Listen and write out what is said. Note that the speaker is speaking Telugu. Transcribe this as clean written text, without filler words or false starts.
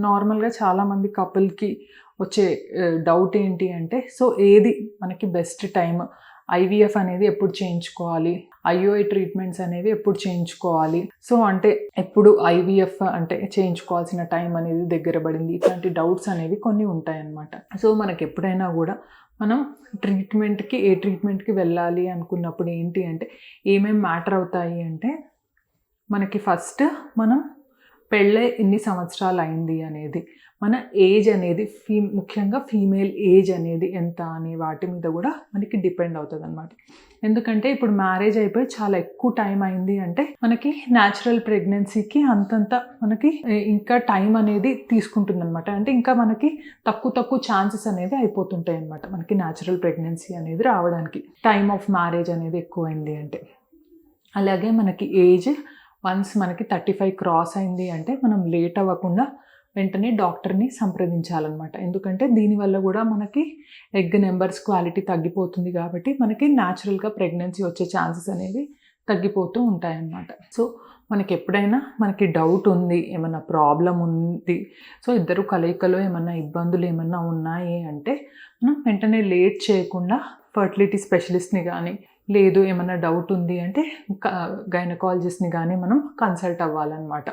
నార్మల్‌గా చాలామంది కపుల్‌కి వచ్చే డౌట్ ఏంటి అంటే, సో ఏది మనకి బెస్ట్ టైమ్? ఐవీఎఫ్ అనేది ఎప్పుడు చేయించుకోవాలి? ఐయుఐ ట్రీట్మెంట్స్ అనేవి ఎప్పుడు చేయించుకోవాలి? సో అంటే ఎప్పుడు ఐవీఎఫ్ అంటే చేయించుకోవాల్సిన టైం అనేది దగ్గర పడింది? ఇట్లాంటి డౌట్స్ అనేవి కొన్ని ఉంటాయన్నమాట. సో మనకెప్పుడైనా కూడా మనం ఏ ట్రీట్మెంట్‌కి వెళ్ళాలి అనుకున్నప్పుడు ఏంటి అంటే, ఏమేం మ్యాటర్ అవుతాయి అంటే, మనకి ఫస్ట్ మనం పెళ్ళై ఎన్ని సంవత్సరాలు అయింది అనేది, మన ఏజ్ అనేది ముఖ్యంగా ఫీమేల్ ఏజ్ అనేది ఎంత అనే వాటి మీద కూడా మనకి డిపెండ్ అవుతుందన్నమాట. ఎందుకంటే ఇప్పుడు మ్యారేజ్ అయిపోయి చాలా ఎక్కువ టైం అయింది అంటే మనకి న్యాచురల్ ప్రెగ్నెన్సీకి అంతంత మనకి ఇంకా టైం అనేది తీసుకుంటుందన్నమాట. అంటే ఇంకా మనకి తక్కువ ఛాన్సెస్ అనేది అయిపోతుంటాయి అన్నమాట మనకి న్యాచురల్ ప్రెగ్నెన్సీ అనేది రావడానికి, టైమ్ ఆఫ్ మ్యారేజ్ అనేది ఎక్కువైంది అంటే. అలాగే మనకి ఏజ్ వన్స్ మనకి 35 క్రాస్ అయింది అంటే మనం లేట్ అవ్వకుండా వెంటనే డాక్టర్ని సంప్రదించాలన్నమాట. ఎందుకంటే దీనివల్ల కూడా మనకి ఎగ్ నెంబర్స్ క్వాలిటీ తగ్గిపోతుంది కాబట్టి మనకి న్యాచురల్గా ప్రెగ్నెన్సీ వచ్చే ఛాన్సెస్ అనేవి తగ్గిపోతూ ఉంటాయన్నమాట. సో మనకి ఎప్పుడైనా మనకి డౌట్ ఉంది, ఏమన్నా ప్రాబ్లం ఉంది, సో ఇద్దరు కలయికలో ఏమన్నా ఇబ్బందులు ఏమన్నా ఉన్నాయి అంటే మనం వెంటనే లేట్ చేయకుండా ఫర్టిలిటీ స్పెషలిస్ట్ని కానీ, లేదు ఏమన్నా డౌట్ ఉంది అంటే గైనకాలజిస్ట్ని కానీ మనం కన్సల్ట్ అవ్వాలన్నమాట.